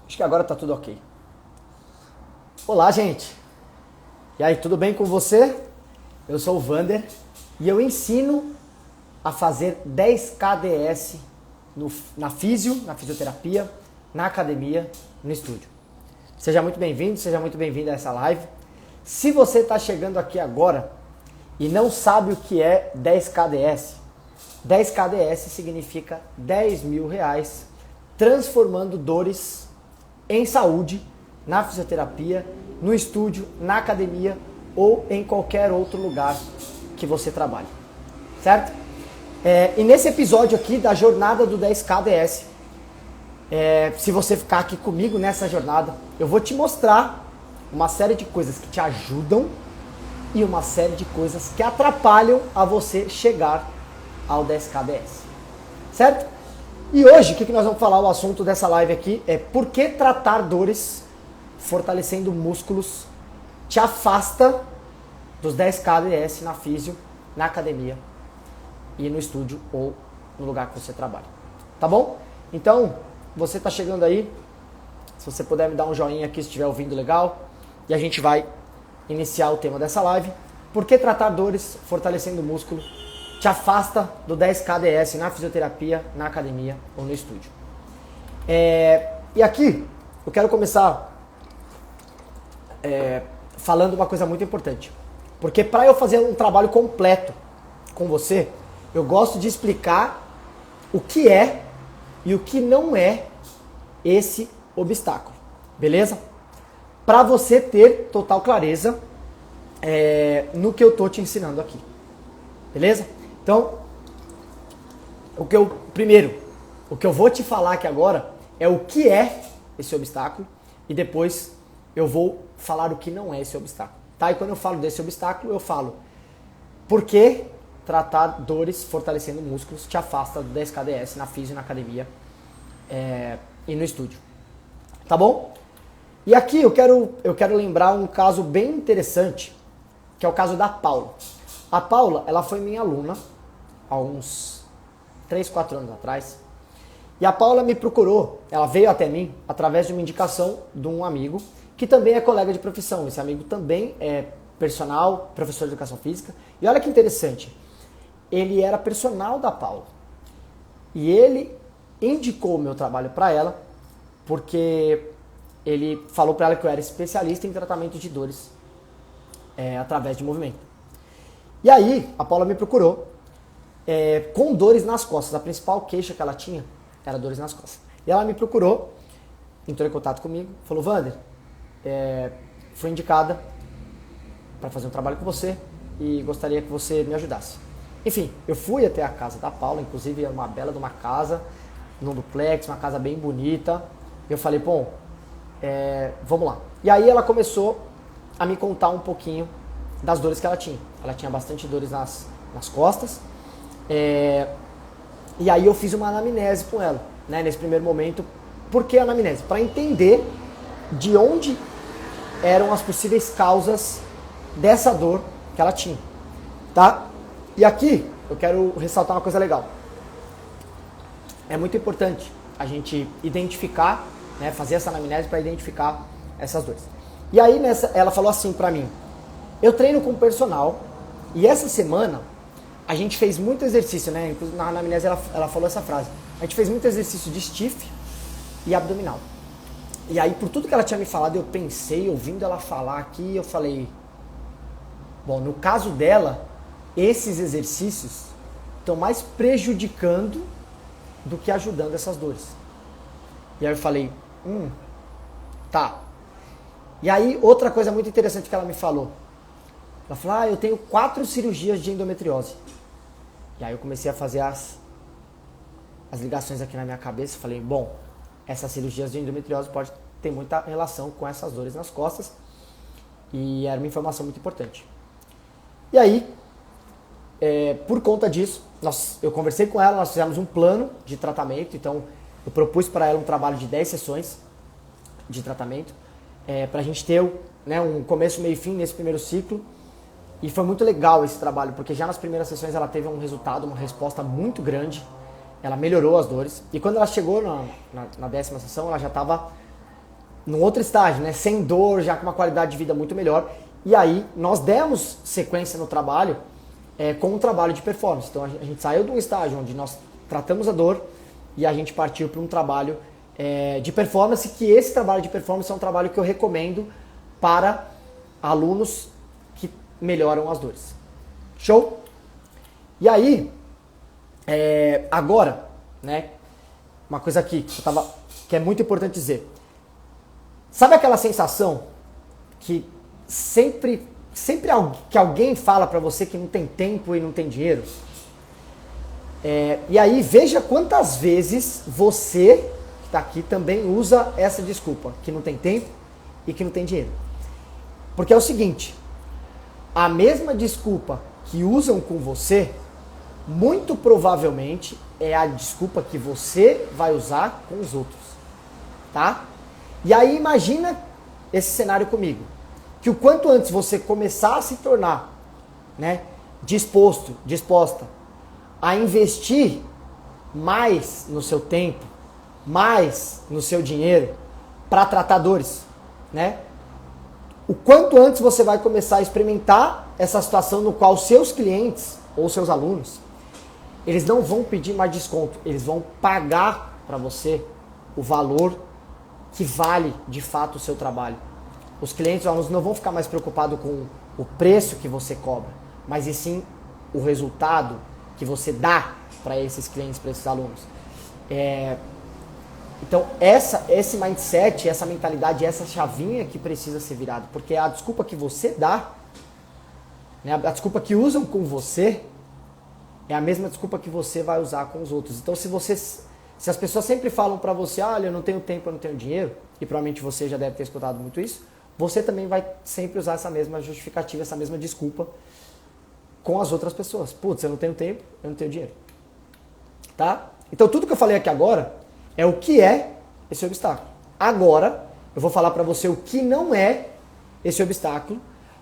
Acho que agora tá tudo ok. Olá, gente. E aí, tudo bem com você? Eu sou o Vander e eu ensino a fazer 10 KDS na fisioterapia, na academia, no estúdio. Seja muito bem-vindo, seja muito bem-vinda a essa live. Se você está chegando aqui agora e não sabe o que é 10 KDS, 10 KDS significa 10 mil reais transformando dores em saúde na fisioterapia, no estúdio, na academia ou em qualquer outro lugar que você trabalhe, certo? E nesse episódio aqui da jornada do 10 KDS, se você ficar aqui comigo nessa jornada, eu vou te mostrar uma série de coisas que te ajudam e uma série de coisas que atrapalham a você chegar ao 10 KDS, certo? E hoje, o que nós vamos falar? O assunto dessa live aqui é por que tratar dores fortalecendo músculos te afasta dos 10 KDS na físio, na academia e no estúdio ou no lugar que você trabalha. Tá bom? Então, você tá chegando aí, se você puder me dar um joinha aqui se estiver ouvindo legal, e a gente vai iniciar o tema dessa live. Por que tratar dores fortalecendo músculo te afasta do 10 KDS na fisioterapia, na academia ou no estúdio? E aqui eu quero começar falando uma coisa muito importante. Porque para eu fazer um trabalho completo com você, eu gosto de explicar o que é e o que não é esse obstáculo. Beleza? Para você ter total clareza no que eu tô te ensinando aqui. Beleza? Então, o que eu vou te falar aqui agora é o que é esse obstáculo e depois eu vou falar o que não é esse obstáculo. Tá? E quando eu falo desse obstáculo, eu falo por que tratar dores fortalecendo músculos te afasta do 10 KDS na físio, na academia e no estúdio. Tá bom? E aqui eu quero lembrar um caso bem interessante, que é o caso da Paula. A Paula, ela foi minha aluna há uns 3, 4 anos atrás. E a Paula me procurou, ela veio até mim através de uma indicação de um amigo, que também é colega de profissão. Esse amigo também é personal, professor de educação física. E olha que interessante, ele era personal da Paula. E ele indicou o meu trabalho para ela, porque ele falou para ela que eu era especialista em tratamento de dores através de movimento. E aí, a Paula me procurou com dores nas costas. A principal queixa que ela tinha era dores nas costas. E ela me procurou, entrou em contato comigo, falou: Vander, fui indicada para fazer um trabalho com você e gostaria que você me ajudasse. Enfim, eu fui até a casa da Paula, inclusive é uma bela de uma casa, num duplex, uma casa bem bonita. Eu falei: bom, vamos lá. E aí ela começou a me contar um pouquinho das dores que ela tinha. Ela tinha bastante dores nas costas. E aí eu fiz uma anamnese com ela, né, nesse primeiro momento. Por que anamnese? Para entender de onde eram as possíveis causas dessa dor que ela tinha, tá? E aqui eu quero ressaltar uma coisa legal. É muito importante a gente identificar, né, fazer essa anamnese para identificar essas dores. E aí ela falou assim pra mim: eu treino com personal e essa semana a gente fez muito exercício, né? Inclusive na anamnese ela falou essa frase. A gente fez muito exercício de stiff e abdominal. E aí, por tudo que ela tinha me falado, eu pensei, ouvindo ela falar aqui, eu falei: bom, no caso dela, esses exercícios estão mais prejudicando do que ajudando essas dores. E aí eu falei: tá. E aí, outra coisa muito interessante que ela me falou. Ela falou: eu tenho 4 cirurgias de endometriose. E aí eu comecei a fazer as ligações aqui na minha cabeça. Falei: bom, essas cirurgias de endometriose podem ter muita relação com essas dores nas costas. E era uma informação muito importante. E aí, por conta disso, eu conversei com ela, nós fizemos um plano de tratamento. Então, eu propus para ela um trabalho de 10 sessões de tratamento, para a gente ter um começo, meio e fim nesse primeiro ciclo. E foi muito legal esse trabalho, porque já nas primeiras sessões ela teve um resultado, uma resposta muito grande. Ela melhorou as dores. E quando ela chegou na 10ª sessão, ela já estava num outro estágio, né? Sem dor, já com uma qualidade de vida muito melhor. E aí nós demos sequência no trabalho com um trabalho de performance. Então a gente saiu de um estágio onde nós tratamos a dor e a gente partiu para um trabalho de performance, que esse trabalho de performance é um trabalho que eu recomendo para alunos que melhoram as dores. Show? E aí, agora, né, uma coisa aqui que é muito importante dizer. Sabe aquela sensação que sempre que alguém fala pra você que não tem tempo e não tem dinheiro? E aí veja quantas vezes você que está aqui também usa essa desculpa, que não tem tempo e que não tem dinheiro. Porque é o seguinte, a mesma desculpa que usam com você, muito provavelmente é a desculpa que você vai usar com os outros, tá? E aí imagina esse cenário comigo, que o quanto antes você começar a se tornar, né, disposta a investir mais no seu tempo, mais no seu dinheiro para tratar dores, né? O quanto antes você vai começar a experimentar essa situação no qual seus clientes ou seus alunos, eles não vão pedir mais desconto, eles vão pagar para você o valor que vale de fato o seu trabalho. Os clientes, os alunos não vão ficar mais preocupados com o preço que você cobra, mas e sim o resultado que você dá para esses clientes, para esses alunos. Então esse mindset, essa mentalidade, essa chavinha que precisa ser virada, porque a desculpa que você dá, né, a desculpa que usam com você, é a mesma desculpa que você vai usar com os outros. Então se as pessoas sempre falam para você, olha, eu não tenho tempo, eu não tenho dinheiro, e provavelmente você já deve ter escutado muito isso, você também vai sempre usar essa mesma justificativa, essa mesma desculpa com as outras pessoas. Putz, eu não tenho tempo, eu não tenho dinheiro. Tá? Então tudo que eu falei aqui agora é o que é esse obstáculo. Agora eu vou falar para você o que não é esse obstáculo,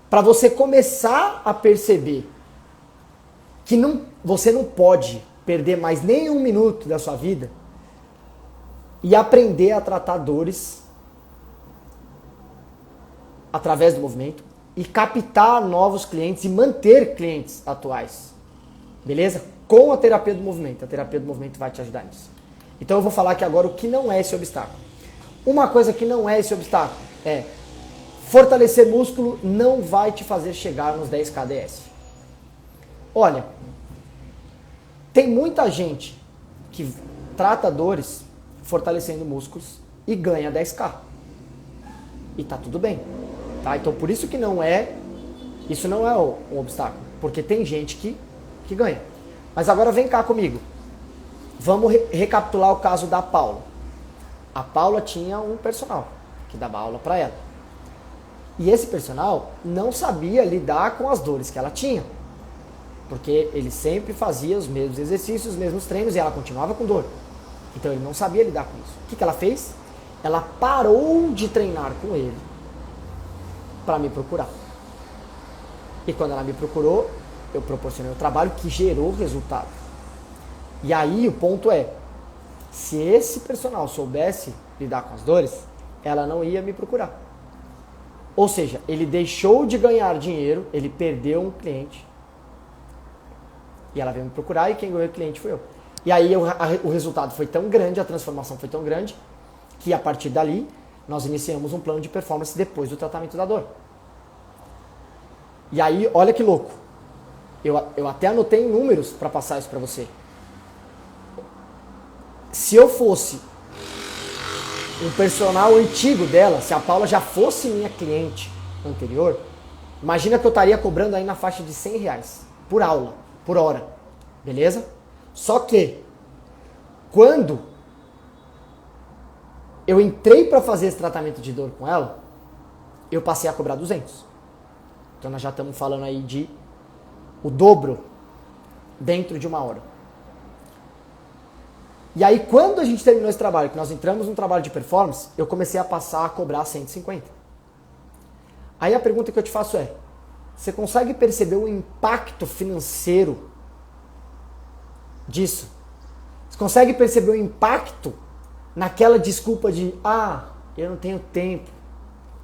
para você começar a perceber que você não pode perder mais nem um minuto da sua vida e aprender a tratar dores através do movimento e captar novos clientes e manter clientes atuais. Beleza? Com a terapia do movimento. A terapia do movimento vai te ajudar nisso. Então eu vou falar aqui agora o que não é esse obstáculo. Uma coisa que não é esse obstáculo é fortalecer músculo não vai te fazer chegar nos 10 kds. Olha, tem muita gente que trata dores fortalecendo músculos e ganha 10k. E tá tudo bem. Tá? Então por isso que isso não é um obstáculo. Porque tem gente que ganha. Mas agora vem cá comigo. Vamos recapitular o caso da Paula. A Paula tinha um personal que dava aula para ela. E esse personal não sabia lidar com as dores que ela tinha. Porque ele sempre fazia os mesmos exercícios, os mesmos treinos e ela continuava com dor. Então ele não sabia lidar com isso. O que ela fez? Ela parou de treinar com ele para me procurar. E quando ela me procurou, eu proporcionei um trabalho que gerou resultado. E aí o ponto é, se esse personal soubesse lidar com as dores, ela não ia me procurar. Ou seja, ele deixou de ganhar dinheiro, ele perdeu um cliente. E ela veio me procurar e quem ganhou o cliente foi eu. E aí o resultado foi tão grande, a transformação foi tão grande, que a partir dali nós iniciamos um plano de performance depois do tratamento da dor. E aí, olha que louco. Eu até anotei em números para passar isso para você. Se eu fosse um personal antigo dela, se a Paula já fosse minha cliente anterior, imagina que eu estaria cobrando aí na faixa de R$100 por aula, por hora. Beleza? Só que, quando eu entrei para fazer esse tratamento de dor com ela, eu passei a cobrar 200. Então nós já estamos falando aí de o dobro dentro de uma hora. E aí quando a gente terminou esse trabalho, que nós entramos num trabalho de performance, eu comecei a passar a cobrar 150. Aí a pergunta que eu te faço é, você consegue perceber o impacto financeiro disso? Você consegue perceber o impacto naquela desculpa de, eu não tenho tempo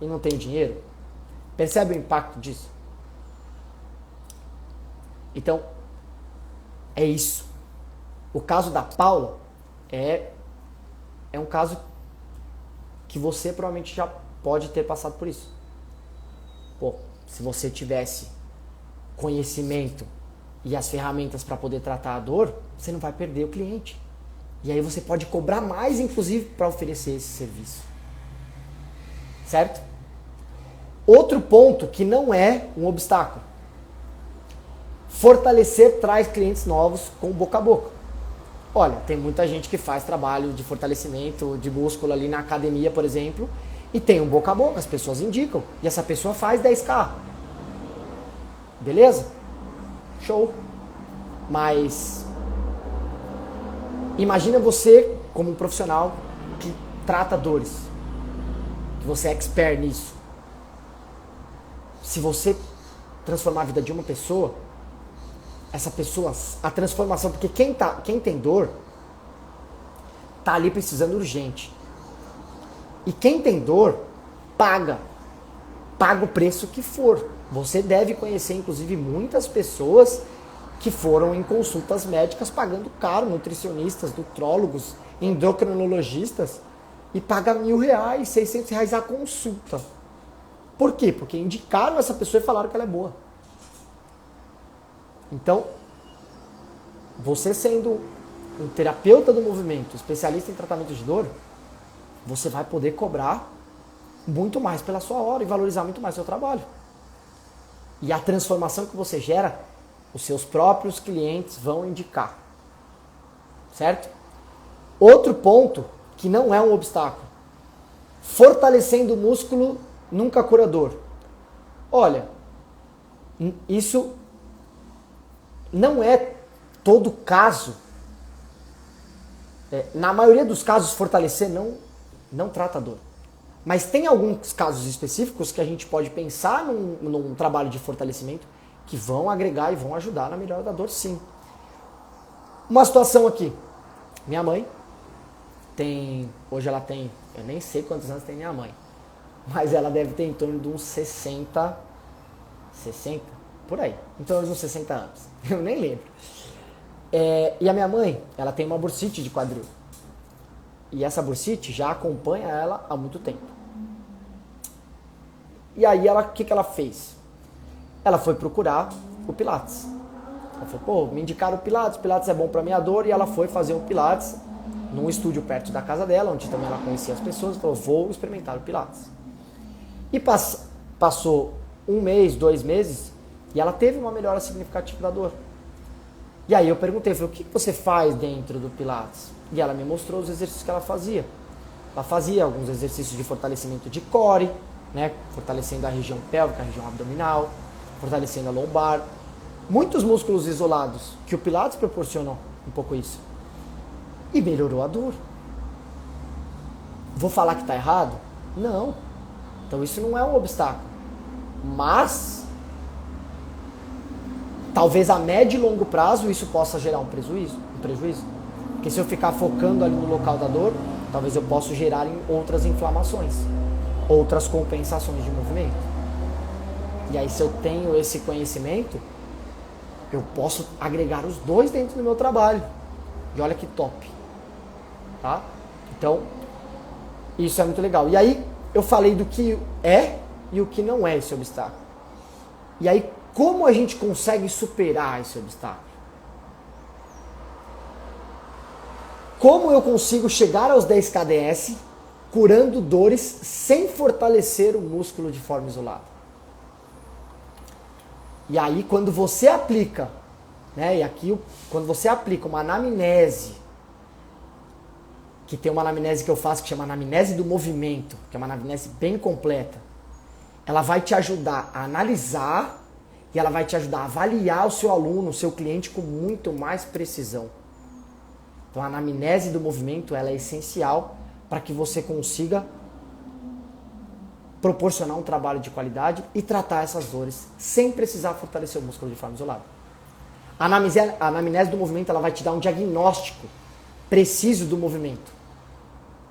e não tenho dinheiro. Percebe o impacto disso? Então, é isso. O caso da Paula é um caso que você provavelmente já pode ter passado por isso. Pô, se você tivesse conhecimento e as ferramentas para poder tratar a dor, você não vai perder o cliente. E aí você pode cobrar mais, inclusive, para oferecer esse serviço. Certo? Outro ponto que não é um obstáculo. Fortalecer traz clientes novos com boca a boca. Olha, tem muita gente que faz trabalho de fortalecimento de músculo ali na academia, por exemplo, e tem um boca a boca, as pessoas indicam, e essa pessoa faz 10K. Beleza? Show. Mas imagina você como um profissional que trata dores, que você é expert nisso. Se você transformar a vida de uma pessoa, essa pessoa, a transformação, porque quem tem dor tá ali precisando urgente. E quem tem dor paga o preço que for. Você deve conhecer, inclusive, muitas pessoas que foram em consultas médicas pagando caro, nutricionistas, nutrólogos, endocrinologistas, e paga R$1.000, R$600 a consulta. Por quê? Porque indicaram essa pessoa e falaram que ela é boa. Então, você sendo um terapeuta do movimento, especialista em tratamento de dor, você vai poder cobrar muito mais pela sua hora e valorizar muito mais o seu trabalho. E a transformação que você gera, os seus próprios clientes vão indicar. Certo? Outro ponto que não é um obstáculo. Fortalecendo o músculo nunca curador. Olha, isso não é todo caso. Na maioria dos casos, fortalecer não trata dor. Mas tem alguns casos específicos que a gente pode pensar num trabalho de fortalecimento que vão agregar e vão ajudar na melhora da dor, sim. Uma situação aqui. Minha mãe hoje ela tem, eu nem sei quantos anos tem minha mãe, mas ela deve ter em torno de uns 60, por aí, em torno de uns 60 anos, eu nem lembro. E a minha mãe, ela tem uma bursite de quadril, e essa bursite já acompanha ela há muito tempo. E aí o que ela fez? Ela foi procurar o Pilates. Ela falou, me indicaram o Pilates é bom pra minha dor, e ela foi fazer um Pilates num estúdio perto da casa dela, onde também ela conhecia as pessoas, falou, vou experimentar o Pilates. E passou 1 mês, 2 meses, e ela teve uma melhora significativa da dor. E aí eu perguntei, falei, o que você faz dentro do Pilates? E ela me mostrou os exercícios que ela fazia. Ela fazia alguns exercícios de fortalecimento de core, né, fortalecendo a região pélvica, a região abdominal, fortalecendo a lombar. Muitos músculos isolados, que o Pilates proporcionou um pouco isso. E melhorou a dor. Vou falar que está errado? Não. Então isso não é um obstáculo. Mas, talvez a médio e longo prazo isso possa gerar um prejuízo. Porque se eu ficar focando ali no local da dor, talvez eu possa gerar outras inflamações, outras compensações de movimento. E aí, se eu tenho esse conhecimento, eu posso agregar os dois dentro do meu trabalho. E olha que top. Tá? Então, isso é muito legal. E aí, eu falei do que é e o que não é esse obstáculo. E aí, como a gente consegue superar esse obstáculo? Como eu consigo chegar aos 10 KDS curando dores sem fortalecer o músculo de forma isolada? E aí, quando você aplica, né, e aqui, quando você aplica uma anamnese, que tem uma anamnese que eu faço que chama anamnese do movimento, que é uma anamnese bem completa, ela vai te ajudar a analisar e ela vai te ajudar a avaliar o seu aluno, o seu cliente com muito mais precisão. Então a anamnese do movimento ela é essencial para que você consiga proporcionar um trabalho de qualidade e tratar essas dores sem precisar fortalecer o músculo de forma isolada. A anamnese do movimento ela vai te dar um diagnóstico preciso do movimento.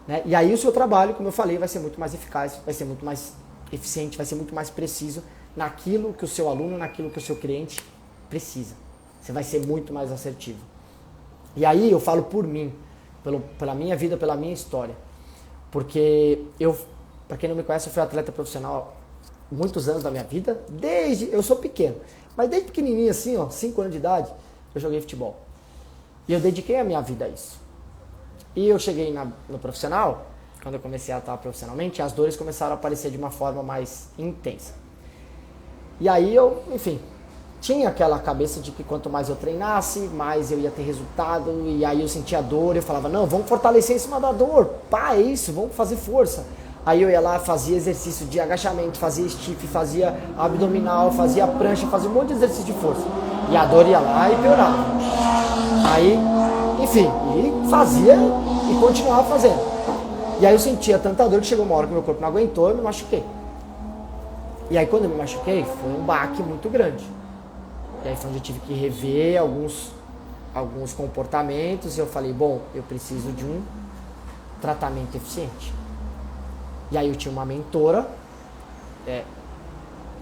né? E aí o seu trabalho, como eu falei, vai ser muito mais eficaz, vai ser muito mais eficiente, vai ser muito mais preciso naquilo que o seu aluno, naquilo que o seu cliente precisa. Você vai ser muito mais assertivo. E aí eu falo por mim, pela minha vida, pela minha história. Porque eu, para quem não me conhece, eu fui atleta profissional muitos anos da minha vida, eu sou pequeno, mas desde pequenininho assim, 5 anos de idade, eu joguei futebol. E eu dediquei a minha vida a isso. E eu cheguei no profissional, quando eu comecei a atuar profissionalmente, as dores começaram a aparecer de uma forma mais intensa. E aí eu, enfim, tinha aquela cabeça de que quanto mais eu treinasse, mais eu ia ter resultado, e aí eu sentia dor, eu falava, não, vamos fortalecer em cima da dor, pá, é isso, vamos fazer força. Aí eu ia lá, fazia exercício de agachamento, fazia stiff, fazia abdominal, fazia prancha, fazia um monte de exercício de força. E a dor ia lá e piorava. Aí, enfim, e fazia e continuava fazendo. E aí eu sentia tanta dor que chegou uma hora que meu corpo não aguentou e eu me machuquei. E aí quando eu me machuquei, foi um baque muito grande. E aí foi onde eu tive que rever alguns comportamentos e eu falei, bom, eu preciso de um tratamento eficiente. E aí eu tinha uma mentora,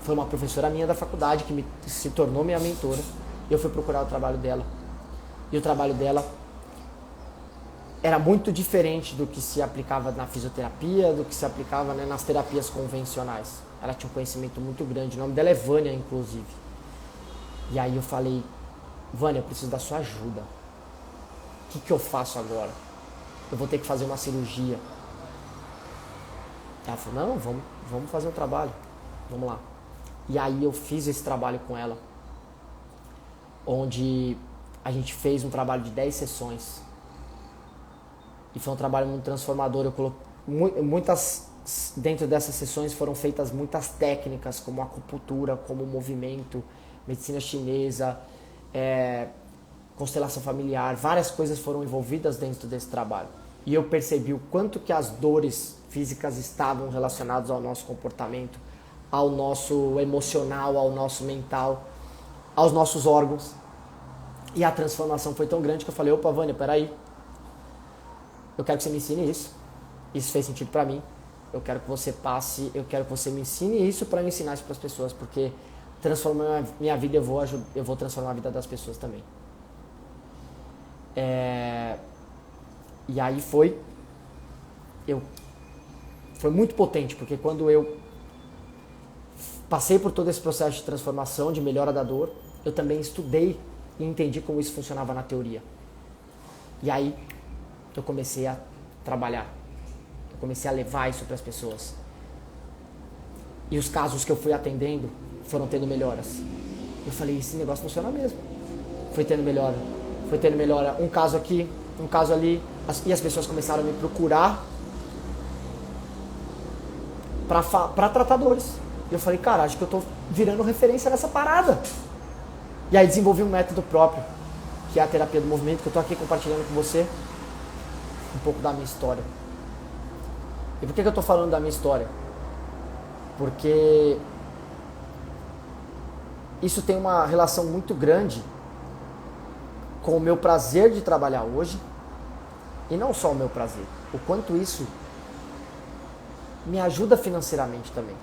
foi uma professora minha da faculdade que se tornou minha mentora. E eu fui procurar o trabalho dela. E o trabalho dela era muito diferente do que se aplicava na fisioterapia, do que se aplicava, né, nas terapias convencionais. Ela tinha um conhecimento muito grande, o nome dela é Vânia, inclusive. E aí eu falei, Vânia, eu preciso da sua ajuda. O que eu faço agora? Eu vou ter que fazer uma cirurgia. Ela falou, não, vamos fazer um trabalho, vamos lá. E aí eu fiz esse trabalho com ela, onde a gente fez um trabalho de 10 sessões. E foi um trabalho muito transformador. Eu coloquei dentro dessas sessões foram feitas muitas técnicas, como acupuntura, como movimento, medicina chinesa, constelação familiar, várias coisas foram envolvidas dentro desse trabalho. E eu percebi o quanto que as dores físicas estavam relacionadas ao nosso comportamento, ao nosso emocional, ao nosso mental, aos nossos órgãos. E a transformação foi tão grande que eu falei, opa, Vânia, peraí, eu quero que você me ensine isso. Isso fez sentido pra mim. Eu quero que você me ensine isso para eu ensinar isso para as pessoas, porque transformando minha vida, eu vou transformar a vida das pessoas também. E aí foi muito potente, porque quando eu passei por todo esse processo de transformação, de melhora da dor, eu também estudei e entendi como isso funcionava na teoria. E aí eu comecei a trabalhar, eu comecei a levar isso para as pessoas. E os casos que eu fui atendendo foram tendo melhoras. Eu falei, esse negócio funciona mesmo. Foi tendo melhora. Um caso aqui, um caso ali. E as pessoas começaram a me procurar para tratar dores. E eu falei, cara, acho que eu tô virando referência nessa parada. E aí desenvolvi um método próprio, que é a terapia do movimento, que eu tô aqui compartilhando com você um pouco da minha história. E por que eu tô falando da minha história? Porque isso tem uma relação muito grande com o meu prazer de trabalhar hoje, e não só o meu prazer, o quanto isso me ajuda financeiramente também.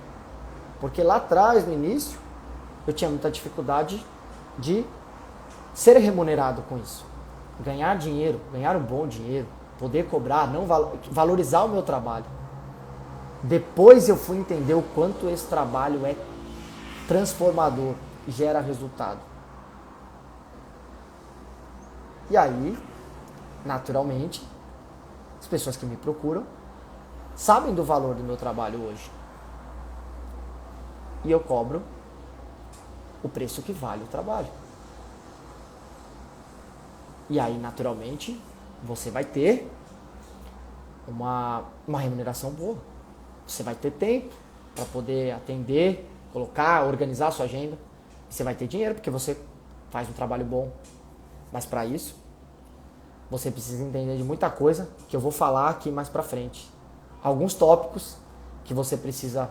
Porque lá atrás, no início, eu tinha muita dificuldade de ser remunerado com isso. Ganhar dinheiro, ganhar um bom dinheiro, poder cobrar, não valorizar o meu trabalho. Depois eu fui entender o quanto esse trabalho é transformador e gera resultado. E aí, naturalmente, as pessoas que me procuram sabem do valor do meu trabalho hoje. E eu cobro o preço que vale o trabalho. E aí, naturalmente, você vai ter uma remuneração boa. Você vai ter tempo para poder atender, colocar, organizar a sua agenda. Você vai ter dinheiro porque você faz um trabalho bom. Mas para isso, você precisa entender de muita coisa que eu vou falar aqui mais para frente. Alguns tópicos que você precisa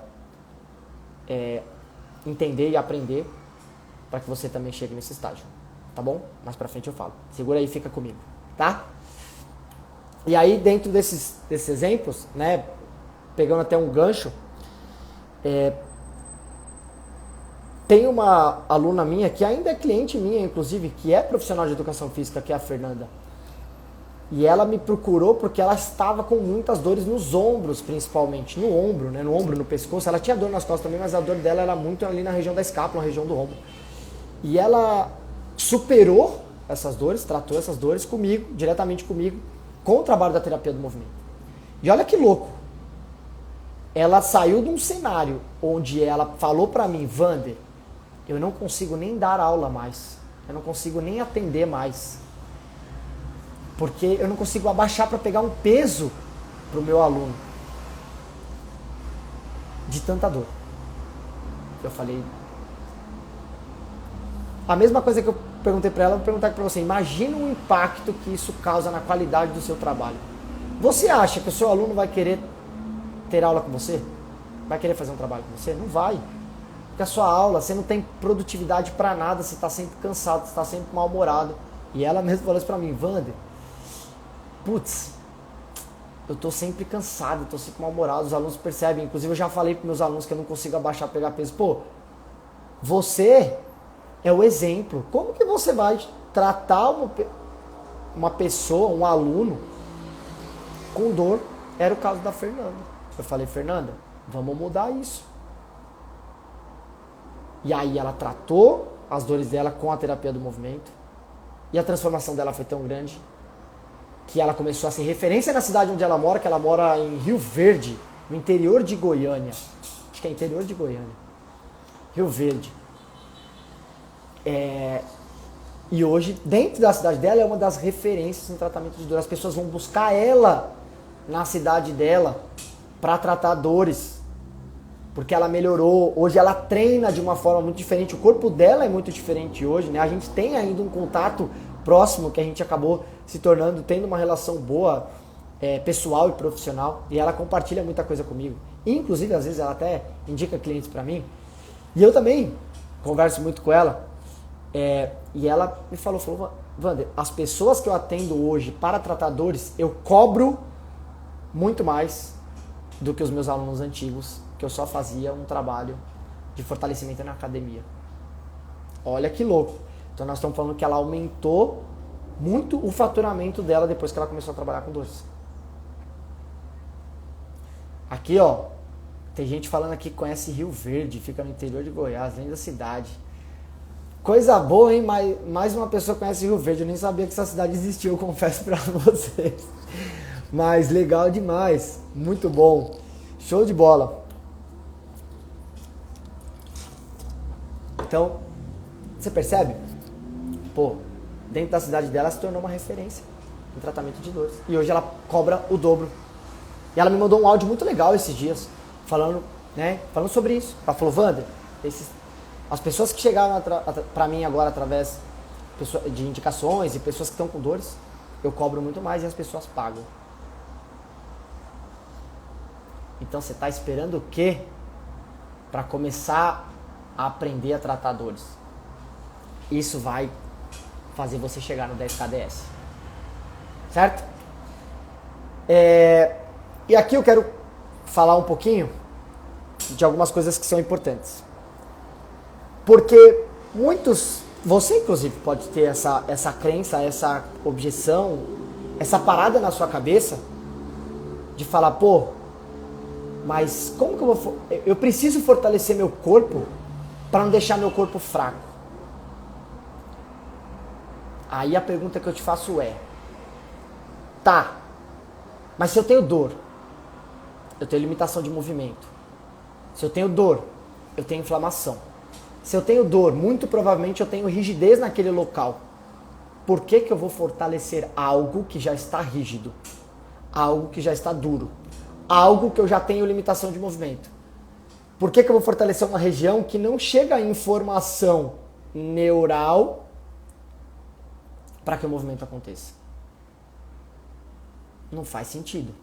entender e aprender para que você também chegue nesse estágio. Tá bom? Mais para frente eu falo. Segura aí e fica comigo, tá? E aí, dentro desses exemplos, né, pegando até um gancho, tem uma aluna minha, que ainda é cliente minha, inclusive, que é profissional de educação física, que é a Fernanda. E ela me procurou porque ela estava com muitas dores nos ombros, principalmente. No ombro, né? No ombro, no pescoço. Ela tinha dor nas costas também, mas a dor dela era muito ali na região da escápula, na região do ombro. E ela superou essas dores, tratou essas dores comigo, diretamente comigo, com o trabalho da terapia do movimento. E olha que louco. Ela saiu de um cenário onde ela falou pra mim, Vander, eu não consigo nem dar aula mais. Eu não consigo nem atender mais. Porque eu não consigo abaixar para pegar um peso pro meu aluno. De tanta dor. Eu falei... A mesma coisa que eu perguntei para ela, eu vou perguntar aqui para você. Imagina o impacto que isso causa na qualidade do seu trabalho. Você acha que o seu aluno vai querer ter aula com você? Vai querer fazer um trabalho com você? Não vai. Porque a sua aula, você não tem produtividade para nada, você está sempre cansado, você está sempre mal-humorado. E ela mesma falou isso para mim, Vander, putz, eu tô sempre cansado, eu tô sempre mal-humorado, os alunos percebem, inclusive eu já falei para meus alunos que eu não consigo abaixar, pegar peso. Pô, você é o exemplo. Como que você vai tratar uma pessoa, um aluno, com dor? Era o caso da Fernanda. Eu falei, Fernanda, vamos mudar isso. E aí ela tratou as dores dela com a terapia do movimento. E a transformação dela foi tão grande que ela começou a ser referência na cidade onde ela mora, que ela mora em Rio Verde, no interior de Goiânia. Acho que é interior de Goiânia. Rio Verde. E hoje, dentro da cidade dela, é uma das referências no tratamento de dor. As pessoas vão buscar ela na cidade dela para tratar dores. Porque ela melhorou. Hoje ela treina de uma forma muito diferente. O corpo dela é muito diferente hoje, né? A gente tem ainda um contato próximo que a gente acabou se tornando, tendo uma relação boa, pessoal e profissional. E ela compartilha muita coisa comigo. Inclusive, às vezes, ela até indica clientes para mim. E eu também converso muito com ela. E ela me falou, Vander, as pessoas que eu atendo hoje para tratar dores, eu cobro muito mais do que os meus alunos antigos, que eu só fazia um trabalho de fortalecimento na academia. Olha que louco. Então nós estamos falando que ela aumentou muito o faturamento dela depois que ela começou a trabalhar com dores. Aqui, ó, tem gente falando aqui que conhece Rio Verde, fica no interior de Goiás, dentro da cidade. Coisa boa, hein? Mais uma pessoa conhece Rio Verde. Eu nem sabia que essa cidade existia, eu confesso pra vocês. Mas legal demais. Muito bom. Show de bola. Então, você percebe? Pô, dentro da cidade dela se tornou uma referência em tratamento de dores. E hoje ela cobra o dobro. E ela me mandou um áudio muito legal esses dias, falando sobre isso. Ela falou, Vander, as pessoas que chegaram para mim agora através de indicações e pessoas que estão com dores, eu cobro muito mais e as pessoas pagam. Então você está esperando o quê para começar a aprender a tratar dores? Isso vai fazer você chegar no 10KDS. Certo? E aqui eu quero falar um pouquinho de algumas coisas que são importantes. Porque você inclusive pode ter essa crença, essa objeção, essa parada na sua cabeça de falar, pô, mas como que eu preciso fortalecer meu corpo para não deixar meu corpo fraco? Aí a pergunta que eu te faço é, tá, mas se eu tenho dor, eu tenho limitação de movimento. Se eu tenho dor, eu tenho inflamação. Se eu tenho dor, muito provavelmente eu tenho rigidez naquele local. Por que que eu vou fortalecer algo que já está rígido? Algo que já está duro? Algo que eu já tenho limitação de movimento? Por que que eu vou fortalecer uma região que não chega a informação neural para que o movimento aconteça? Não faz sentido.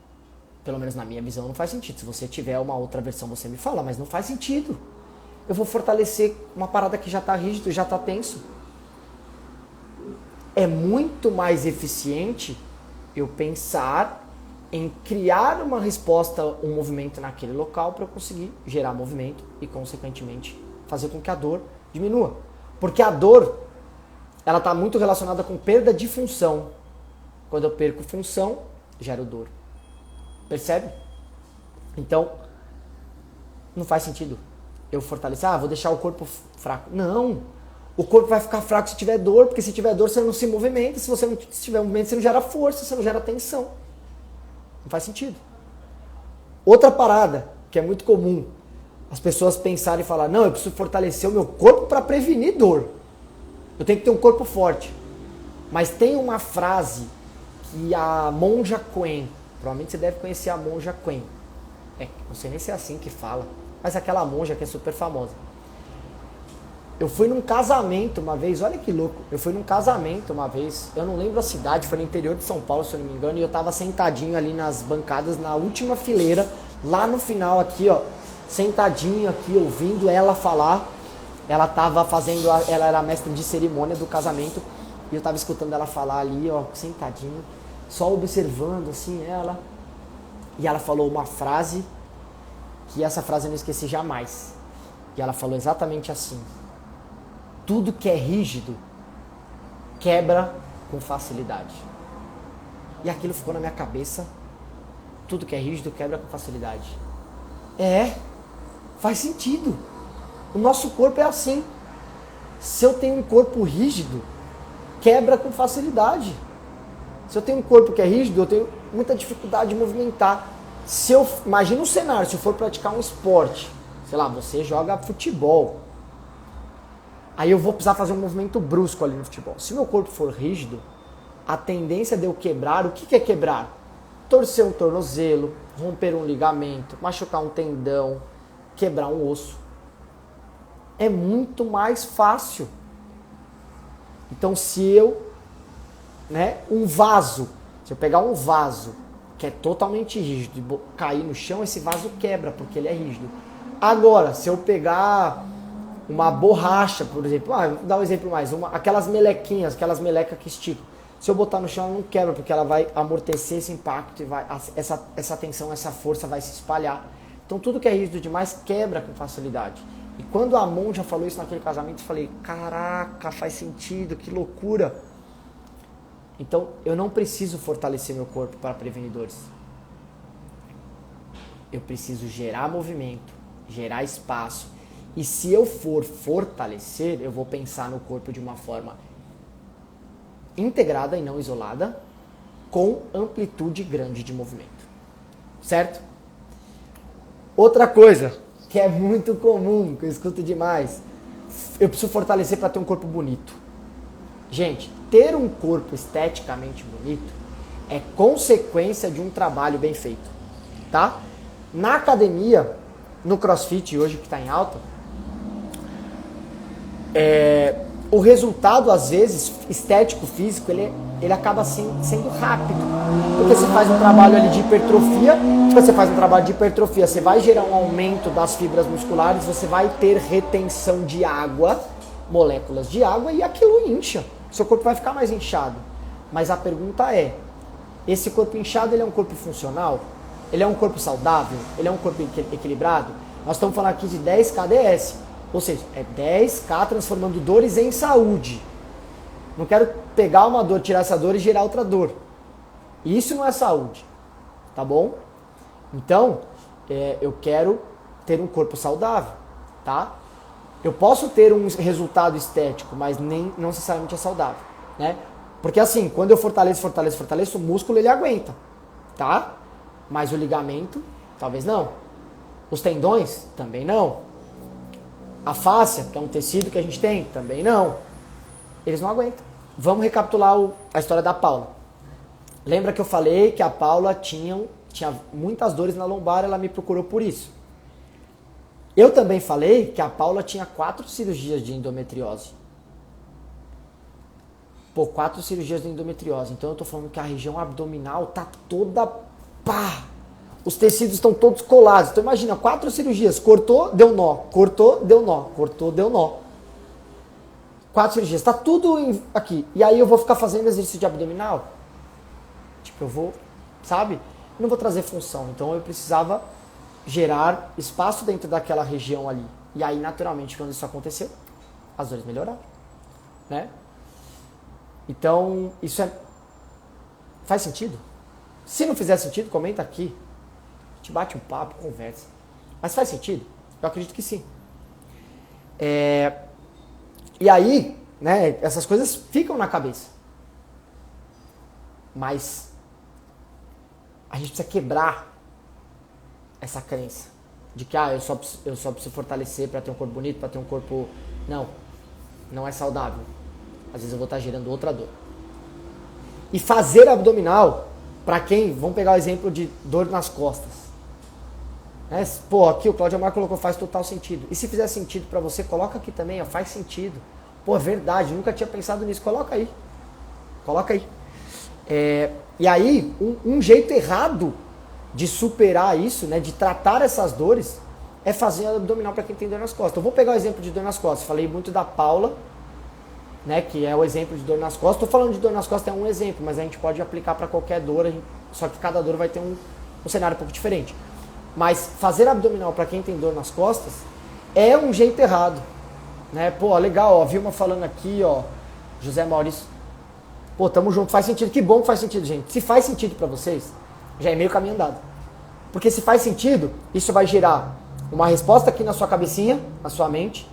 Pelo menos na minha visão não faz sentido. Se você tiver uma outra versão, você me fala, mas não faz sentido. Eu vou fortalecer uma parada que já está rígido, já está tenso. É muito mais eficiente eu pensar em criar uma resposta, um movimento naquele local para eu conseguir gerar movimento e, consequentemente, fazer com que a dor diminua. Porque a dor, ela está muito relacionada com perda de função. Quando eu perco função, gero dor. Percebe? Então, não faz sentido eu fortalecer, vou deixar o corpo fraco. Não! O corpo vai ficar fraco se tiver dor, porque se tiver dor você não se movimenta, se você não tiver movimento você não gera força, você não gera tensão. Não faz sentido. Outra parada, que é muito comum, as pessoas pensarem e falar, não, eu preciso fortalecer o meu corpo para prevenir dor. Eu tenho que ter um corpo forte. Mas tem uma frase que a Monja Coen, provavelmente você deve conhecer a Monja Coen. Não sei nem se é assim que fala, mas aquela monja que é super famosa. Eu fui num casamento uma vez, olha que louco, eu fui num casamento uma vez, eu não lembro a cidade, foi no interior de São Paulo, se eu não me engano, e eu tava sentadinho ali nas bancadas, na última fileira, lá no final aqui, ó, sentadinho aqui, ouvindo ela falar. Ela tava fazendo, ela era mestre de cerimônia do casamento, e eu tava escutando ela falar ali, ó, sentadinho, só observando assim ela. E ela falou uma frase, que essa frase eu não esqueci jamais. E ela falou exatamente assim: tudo que é rígido quebra com facilidade. E aquilo ficou na minha cabeça. Tudo que é rígido quebra com facilidade. Faz sentido. O nosso corpo é assim. Se eu tenho um corpo rígido, quebra com facilidade. Se eu tenho um corpo que é rígido, eu tenho muita dificuldade de movimentar. Imagina um cenário, se eu for praticar um esporte, sei lá, você joga futebol. Aí eu vou precisar fazer um movimento brusco ali no futebol. Se meu corpo for rígido, a tendência de eu quebrar, o que é quebrar? Torcer um tornozelo, romper um ligamento, machucar um tendão, quebrar um osso. É muito mais fácil. Então se eu, um vaso, se eu pegar um vaso que é totalmente rígido e cair no chão, esse vaso quebra, porque ele é rígido. Agora, se eu pegar uma borracha, por exemplo, vou dar um exemplo mais, aquelas melequinhas, aquelas melecas que esticam, se eu botar no chão ela não quebra, porque ela vai amortecer esse impacto e essa tensão, essa força vai se espalhar. Então tudo que é rígido demais quebra com facilidade. E quando a monja falou isso naquele casamento, eu falei, caraca, faz sentido, que loucura. Então eu não preciso fortalecer meu corpo para prevenir dores. Eu preciso gerar movimento, gerar espaço. E se eu for fortalecer, eu vou pensar no corpo de uma forma integrada e não isolada, com amplitude grande de movimento. Certo? Outra coisa que é muito comum, que eu escuto demais, eu preciso fortalecer para ter um corpo bonito. Gente, ter um corpo esteticamente bonito é consequência de um trabalho bem feito, tá? Na academia, no CrossFit hoje que está em alta, o resultado, às vezes, estético, físico, ele acaba sendo rápido. Porque você faz um trabalho ali de hipertrofia, você vai gerar um aumento das fibras musculares, você vai ter retenção de água, moléculas de água, e aquilo incha. Seu corpo vai ficar mais inchado. Mas a pergunta é, esse corpo inchado, ele é um corpo funcional? Ele é um corpo saudável? Ele é um corpo equilibrado? Nós estamos falando aqui de 10 KDS. Ou seja, é 10K transformando dores em saúde. Não quero pegar uma dor, tirar essa dor e gerar outra dor. Isso não é saúde. Tá bom? Então, eu quero ter um corpo saudável. Tá? Eu posso ter um resultado estético, mas não necessariamente é saudável. Né? Porque assim, quando eu fortaleço, o músculo ele aguenta. Tá? Mas o ligamento, talvez não. Os tendões, também não. A fáscia, que é um tecido que a gente tem, também não. Eles não aguentam. Vamos recapitular a história da Paula. Lembra que eu falei que a Paula tinha muitas dores na lombar, ela me procurou por isso. Eu também falei que a Paula tinha 4 cirurgias de endometriose. 4 cirurgias de endometriose. Então eu tô falando que a região abdominal tá toda os tecidos estão todos colados. Então imagina, 4 cirurgias. Cortou, deu nó. Cortou, deu nó. Cortou, deu nó. 4 cirurgias. Está tudo aqui. E aí eu vou ficar fazendo exercício de abdominal? Tipo, eu vou, sabe? Não vou trazer função. Então eu precisava gerar espaço dentro daquela região ali. E aí, naturalmente, quando isso aconteceu, as dores melhoraram, né? Então, isso faz sentido? Se não fizer sentido, comenta aqui. A gente bate um papo, conversa. Mas faz sentido? Eu acredito que sim. E aí, né, essas coisas ficam na cabeça. Mas a gente precisa quebrar essa crença de que eu só preciso fortalecer para ter um corpo bonito, para ter um corpo... Não é saudável. Às vezes eu vou estar gerando outra dor. E fazer abdominal, para quem, vamos pegar o exemplo de dor nas costas. Pô, aqui o Claudio Amar colocou, faz total sentido. E se fizer sentido para você, coloca aqui também, ó, faz sentido. Pô, é verdade, nunca tinha pensado nisso. Coloca aí. Coloca aí. E aí, um jeito errado de superar isso, né, de tratar essas dores, é fazer abdominal para quem tem dor nas costas. Eu vou pegar o exemplo de dor nas costas. Falei muito da Paula, né, que é o exemplo de dor nas costas. Estou falando de dor nas costas, é um exemplo, mas a gente pode aplicar para qualquer dor, só que cada dor vai ter um cenário um pouco diferente. Mas fazer abdominal para quem tem dor nas costas é um jeito errado, né? Pô, legal, ó, Vilma falando aqui, ó, José Maurício. Pô, tamo junto, faz sentido. Que bom que faz sentido, gente. Se faz sentido para vocês, já é meio caminho andado. Porque se faz sentido, isso vai gerar uma resposta aqui na sua cabecinha, na sua mente,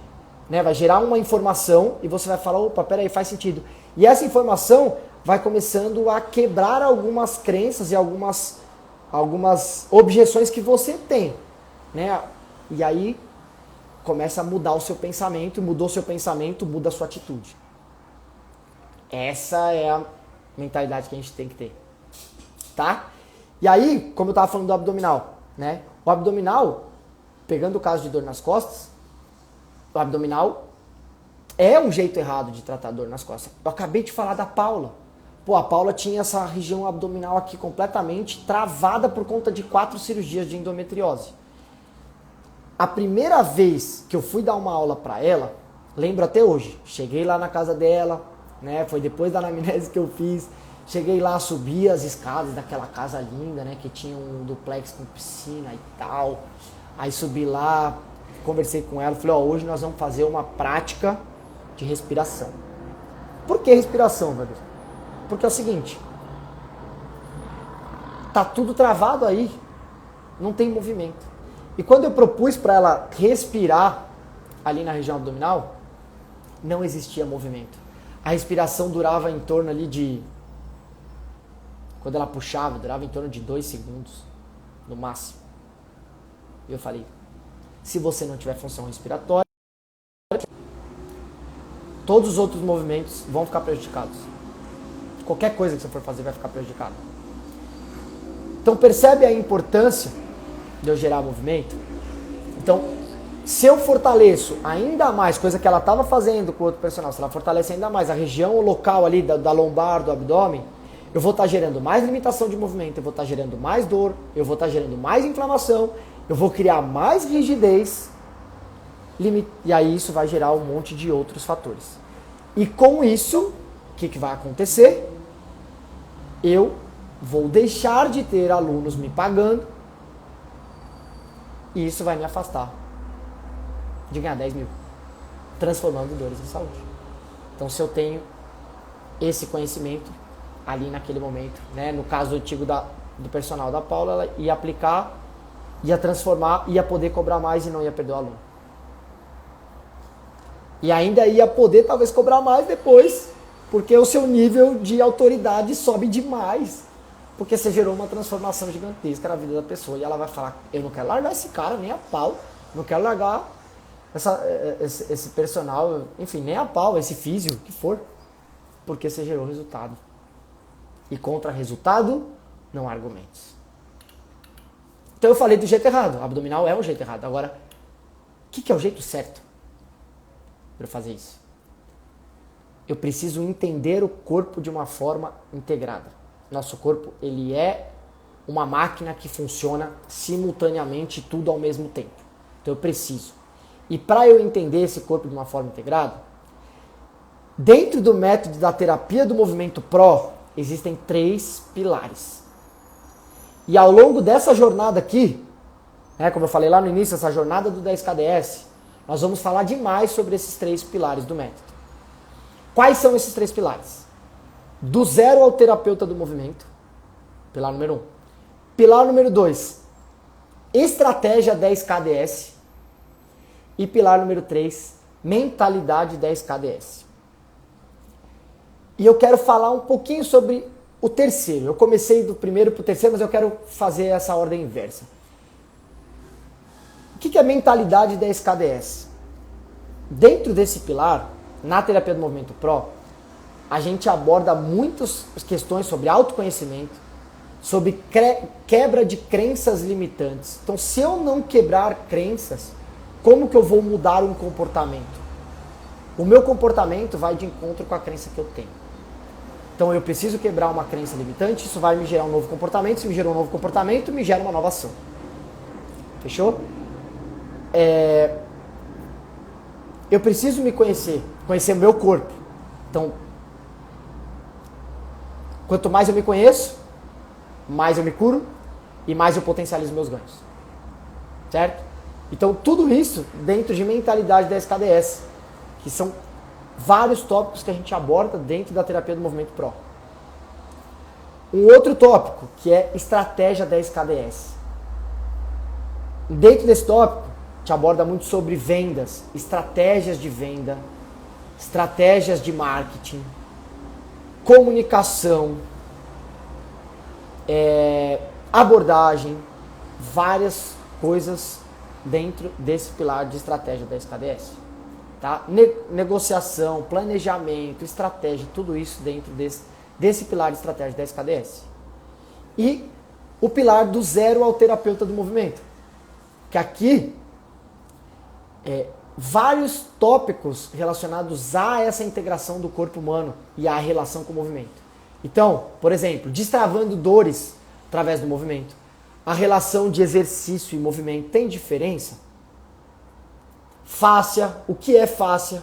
né? Vai gerar uma informação e você vai falar, opa, peraí, faz sentido. E essa informação vai começando a quebrar algumas crenças e algumas objeções que você tem, né? E aí começa a mudar o seu pensamento, mudou o seu pensamento, muda a sua atitude. Essa é a mentalidade que a gente tem que ter, tá? E aí, como eu estava falando do abdominal, né? O abdominal, pegando o caso de dor nas costas, o abdominal é um jeito errado de tratar dor nas costas. Eu acabei de falar da Paula. Pô, a Paula tinha essa região abdominal aqui completamente travada por conta de 4 cirurgias de endometriose. A primeira vez que eu fui dar uma aula para ela, lembro até hoje, cheguei lá na casa dela, né? Foi depois da anamnese que eu fiz. Cheguei lá, subi as escadas daquela casa linda, né? Que tinha um duplex com piscina e tal. Aí subi lá, conversei com ela, falei, ó, hoje nós vamos fazer uma prática de respiração. Por que respiração, velho? Porque é o seguinte, tá tudo travado aí, não tem movimento. E quando eu propus para ela respirar ali na região abdominal, não existia movimento. A respiração durava em torno ali de... Quando ela puxava, durava em torno de 2 segundos, no máximo. E eu falei, se você não tiver função respiratória, todos os outros movimentos vão ficar prejudicados. Qualquer coisa que você for fazer vai ficar prejudicado. Então percebe a importância de eu gerar movimento? Então, se eu fortaleço ainda mais, coisa que ela estava fazendo com o outro personal, se ela fortalece ainda mais a região local ali da lombar, do abdômen, eu vou estar gerando mais limitação de movimento, eu vou estar gerando mais dor, eu vou estar gerando mais inflamação, eu vou criar mais rigidez, e aí isso vai gerar um monte de outros fatores. E com isso, o que vai acontecer? Eu vou deixar de ter alunos me pagando e isso vai me afastar de ganhar 10 mil, transformando dores em saúde. Então, se eu tenho esse conhecimento ali naquele momento, né, no caso antigo do personal da Paula, ela ia aplicar, ia transformar, ia poder cobrar mais e não ia perder o aluno. E ainda ia poder talvez cobrar mais depois, porque o seu nível de autoridade sobe demais. Porque você gerou uma transformação gigantesca na vida da pessoa. E ela vai falar, eu não quero largar esse cara, nem a pau. Não quero largar esse personal, enfim, nem a pau, esse físio, o que for. Porque você gerou resultado. E contra resultado, não há argumentos. Então eu falei do jeito errado. Abdominal é o jeito errado. Agora, o que é o jeito certo para fazer isso? Eu preciso entender o corpo de uma forma integrada. Nosso corpo, ele é uma máquina que funciona simultaneamente tudo ao mesmo tempo. Então eu preciso. E para eu entender esse corpo de uma forma integrada, dentro do método da terapia do movimento PRO, existem 3 pilares. E ao longo dessa jornada aqui, como eu falei lá no início, essa jornada do 10KDS, nós vamos falar demais sobre esses 3 pilares do método. Quais são esses 3 pilares? Do zero ao terapeuta do movimento, pilar número 1. Pilar número 2, estratégia 10KDS. E pilar número 3, mentalidade 10KDS. E eu quero falar um pouquinho sobre o terceiro. Eu comecei do primeiro para o terceiro, mas eu quero fazer essa ordem inversa. O que é mentalidade 10KDS? Dentro desse pilar, na terapia do movimento Pro, a gente aborda muitas questões sobre autoconhecimento, sobre quebra de crenças limitantes. Então, se eu não quebrar crenças, como que eu vou mudar um comportamento? O meu comportamento vai de encontro com a crença que eu tenho. Então, eu preciso quebrar uma crença limitante, isso vai me gerar um novo comportamento. Se me gerou um novo comportamento, me gera uma nova ação. Fechou? Eu preciso me conhecer o meu corpo. Então, quanto mais eu me conheço, mais eu me curo e mais eu potencializo meus ganhos. Certo? Então, tudo isso dentro de mentalidade 10KDS, que são vários tópicos que a gente aborda dentro da terapia do movimento Pro. Um outro tópico, que é estratégia 10KDS. Dentro desse tópico, a gente aborda muito sobre vendas, estratégias de venda, estratégias de marketing, comunicação, abordagem, várias coisas dentro desse pilar de estratégia 10KDS. Tá? Negociação, planejamento, estratégia, tudo isso dentro desse pilar de estratégia 10KDS. E o pilar do zero ao terapeuta do movimento. Que aqui, vários tópicos relacionados a essa integração do corpo humano e à relação com o movimento. Então, por exemplo, destravando dores através do movimento. A relação de exercício e movimento tem diferença? Fáscia, o que é fáscia?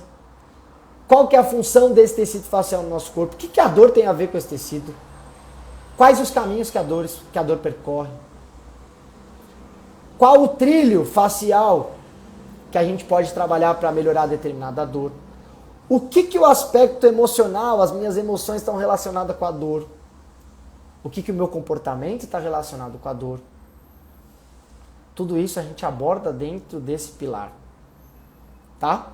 Qual que é a função desse tecido facial no nosso corpo? O que a dor tem a ver com esse tecido? Quais os caminhos que a dor percorre? Qual o trilho facial que a gente pode trabalhar para melhorar determinada dor? O que o aspecto emocional, as minhas emoções estão relacionadas com a dor? O que o meu comportamento está relacionado com a dor? Tudo isso a gente aborda dentro desse pilar. Tá?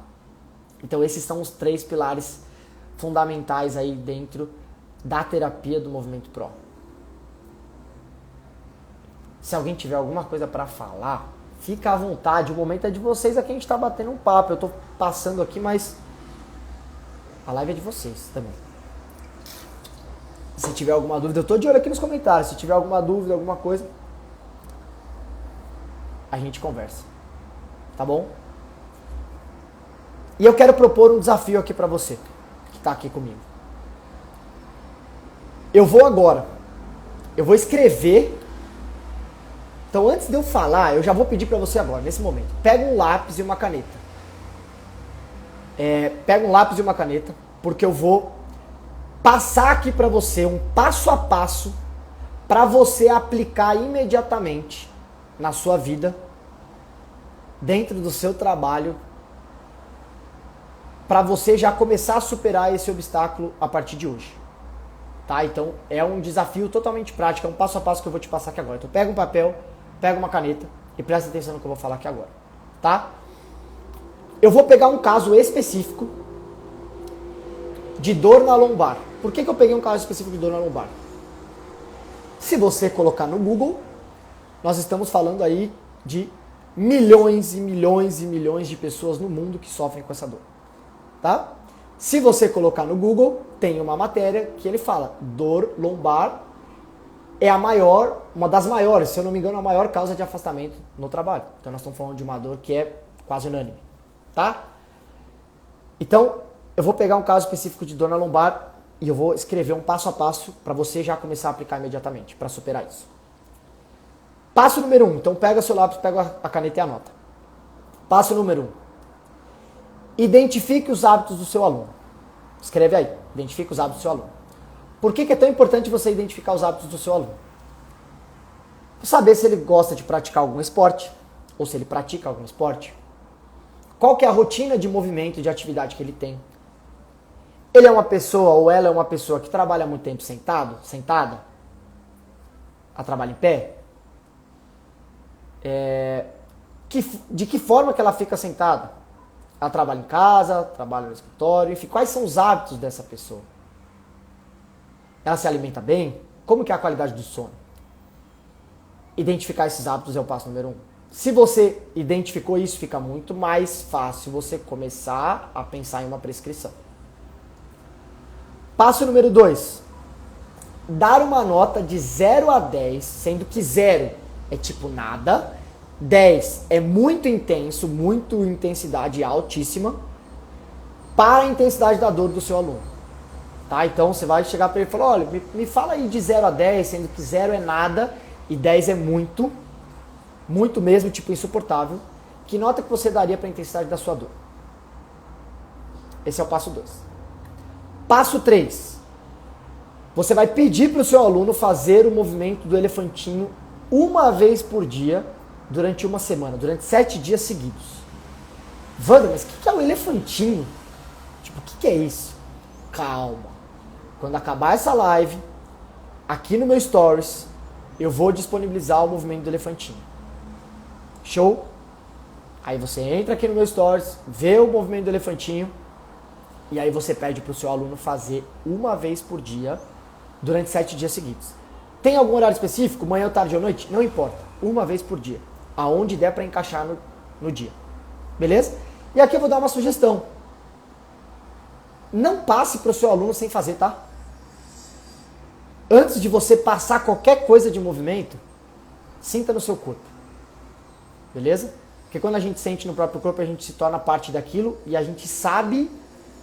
Então esses são os 3 pilares fundamentais aí dentro da terapia do movimento Pro. Se alguém tiver alguma coisa para falar, fica à vontade, o momento é de vocês, aqui a gente está batendo um papo, eu estou passando aqui, mas a live é de vocês também. Se tiver alguma dúvida, eu estou de olho aqui nos comentários, se tiver alguma dúvida, alguma coisa, a gente conversa, tá bom? E eu quero propor um desafio aqui para você, que está aqui comigo. Eu vou escrever. Então, antes de eu falar, eu já vou pedir para você agora, nesse momento. Pega um lápis e uma caneta. Pega um lápis e uma caneta, porque eu vou passar aqui para você um passo a passo para você aplicar imediatamente na sua vida, dentro do seu trabalho, para você já começar a superar esse obstáculo a partir de hoje. Tá? Então, é um desafio totalmente prático, é um passo a passo que eu vou te passar aqui agora. Então, pega um papel, pega uma caneta e presta atenção no que eu vou falar aqui agora. Tá? Eu vou pegar um caso específico de dor na lombar. Por que eu peguei um caso específico de dor na lombar? Se você colocar no Google, nós estamos falando aí de milhões e milhões e milhões de pessoas no mundo que sofrem com essa dor. Tá? Se você colocar no Google, tem uma matéria que ele fala: dor lombar é uma das maiores, se eu não me engano, a maior causa de afastamento no trabalho. Então nós estamos falando de uma dor que é quase unânime. Tá? Então, eu vou pegar um caso específico de dor na lombar e eu vou escrever um passo a passo para você já começar a aplicar imediatamente, para superar isso. Passo número 1. Então pega seu lápis, pega a caneta e anota. Passo número 1. Identifique os hábitos do seu aluno. Escreve aí. Identifique os hábitos do seu aluno. Por que é tão importante você identificar os hábitos do seu aluno? Saber se ele gosta de praticar algum esporte, ou se ele pratica algum esporte. Qual que é a rotina de movimento e de atividade que ele tem. Ele é uma pessoa, ou ela é uma pessoa que trabalha muito tempo sentada? Ela trabalha em pé? De que forma que ela fica sentada? Ela trabalha em casa, trabalha no escritório, enfim, quais são os hábitos dessa pessoa? Ela se alimenta bem? Como que é a qualidade do sono? Identificar esses hábitos é o passo número 1. Se você identificou isso, fica muito mais fácil você começar a pensar em uma prescrição. Passo número 2. Dar uma nota de 0 a 10, sendo que 0 é tipo nada, 10 é muito intenso, muito intensidade altíssima, para a intensidade da dor do seu aluno. Tá? Então você vai chegar para ele e falar, olha, me fala aí de 0 a 10, sendo que 0 é nada e 10 é muito, muito mesmo, tipo insuportável. Que nota que você daria para a intensidade da sua dor? Esse é o passo 2. Passo 3. Você vai pedir para o seu aluno fazer o movimento do elefantinho uma vez por dia durante uma semana, durante 7 dias seguidos. Wander, mas o que é o elefantinho? Tipo, o que é isso? Calma. Quando acabar essa live, aqui no meu Stories, eu vou disponibilizar o movimento do elefantinho. Show? Aí você entra aqui no meu Stories, vê o movimento do elefantinho, e aí você pede para o seu aluno fazer uma vez por dia, durante 7 dias seguidos. Tem algum horário específico? Manhã, tarde ou noite? Não importa. Uma vez por dia. Aonde der para encaixar no dia. Beleza? E aqui eu vou dar uma sugestão. Não passe para o seu aluno sem fazer, tá? Antes de você passar qualquer coisa de movimento, sinta no seu corpo. Beleza? Porque quando a gente sente no próprio corpo, a gente se torna parte daquilo e a gente sabe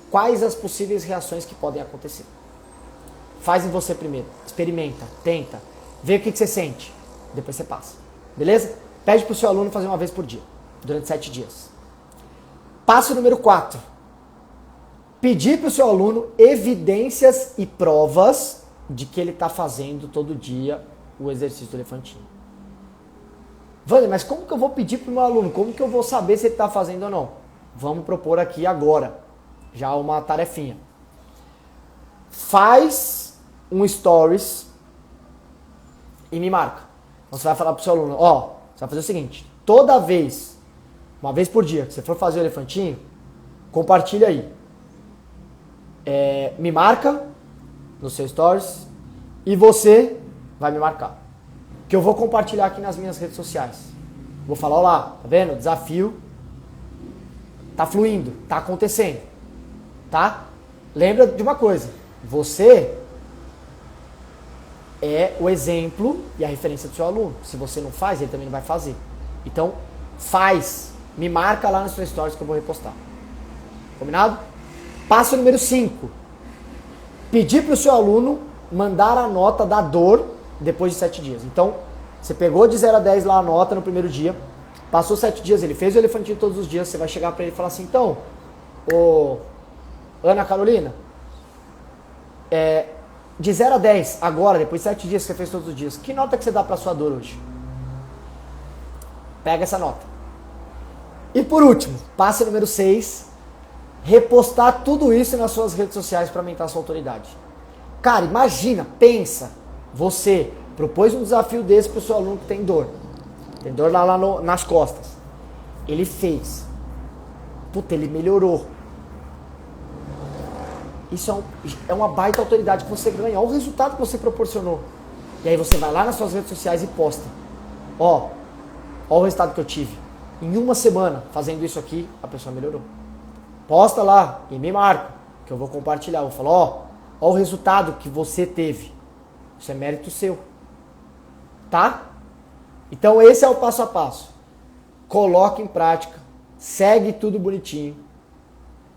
quais as possíveis reações que podem acontecer. Faz em você primeiro. Experimenta, tenta, vê o que você sente. Depois você passa. Beleza? Pede para o seu aluno fazer uma vez por dia, durante 7 dias. Passo número 4. Pedir para o seu aluno evidências e provas de que ele está fazendo todo dia o exercício do elefantinho. Wander, mas como que eu vou pedir para o meu aluno? Como que eu vou saber se ele está fazendo ou não? Vamos propor aqui agora, já uma tarefinha. Faz um stories e me marca. Então você vai falar para o seu aluno, você vai fazer o seguinte, toda vez, uma vez por dia, que você for fazer o elefantinho, compartilha aí. Me marca no seu stories e você vai me marcar. Que eu vou compartilhar aqui nas minhas redes sociais. Vou falar, olha lá, tá vendo? O desafio tá fluindo, tá acontecendo. Tá? Lembra de uma coisa, você é o exemplo e a referência do seu aluno. Se você não faz, ele também não vai fazer. Então, faz. Me marca lá nas suas stories que eu vou repostar. Combinado? Passo número 5. Pedir para o seu aluno mandar a nota da dor depois de 7 dias. Então, você pegou de 0 a 10 lá a nota no primeiro dia, passou 7 dias, ele fez o elefantinho todos os dias, você vai chegar para ele e falar assim, então, Ana Carolina, de 0 a 10, agora, depois de 7 dias que você fez todos os dias, que nota que você dá para sua dor hoje? Pega essa nota. E por último, passo número 6, repostar tudo isso nas suas redes sociais para aumentar a sua autoridade. Cara, imagina, pensa, você propôs um desafio desse para o seu aluno que tem dor lá nas costas. Ele fez. Puta, ele melhorou. Isso é uma baita autoridade que você ganha. Olha o resultado que você proporcionou. E aí você vai lá nas suas redes sociais e posta. Ó o resultado que eu tive. Em uma semana, fazendo isso aqui, a pessoa melhorou. Posta lá e me marca, que eu vou compartilhar. Eu vou falar, ó o resultado que você teve. Isso é mérito seu. Tá? Então esse é o passo a passo. Coloque em prática. Segue tudo bonitinho.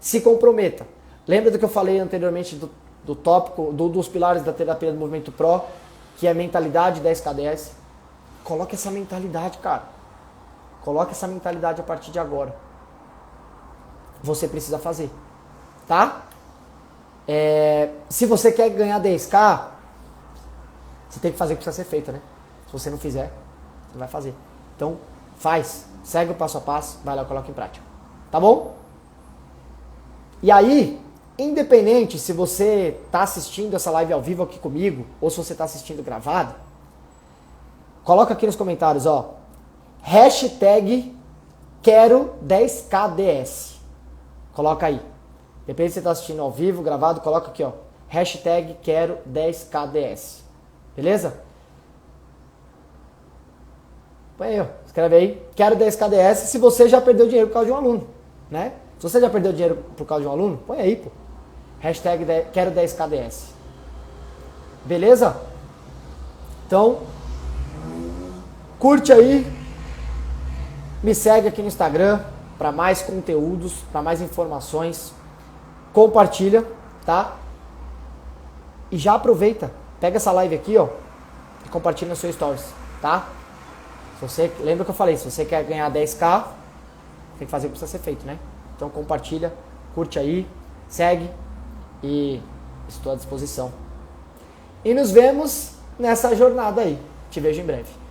Se comprometa. Lembra do que eu falei anteriormente do tópico, dos pilares da terapia do movimento Pro, que é mentalidade 10KDS? Coloque essa mentalidade, cara. Coloque essa mentalidade a partir de agora. Você precisa fazer. Tá? Se você quer ganhar 10k, você tem que fazer o que precisa ser feito, né? Se você não fizer, você não vai fazer. Então, faz, segue o passo a passo, vai lá e coloca em prática. Tá bom? E aí, independente se você está assistindo essa live ao vivo aqui comigo, ou se você está assistindo gravado, coloca aqui nos comentários, ó, hashtag quero 10kds. Coloca aí. Depende se você está assistindo ao vivo, gravado, coloca aqui, ó, hashtag quero 10kds. Beleza? Põe aí, ó, escreve aí, quero 10kds se você já perdeu dinheiro por causa de um aluno, né? Se você já perdeu dinheiro por causa de um aluno, põe aí, pô. Hashtag quero 10kds. Beleza? Então, curte aí, me segue aqui no Instagram para mais conteúdos, para mais informações, compartilha, tá? E já aproveita, pega essa live aqui, ó, e compartilha no seu stories, tá? Se você, lembra que eu falei, se você quer ganhar 10k, tem que fazer o que precisa ser feito, né? Então compartilha, curte aí, segue e estou à disposição. E nos vemos nessa jornada aí. Te vejo em breve.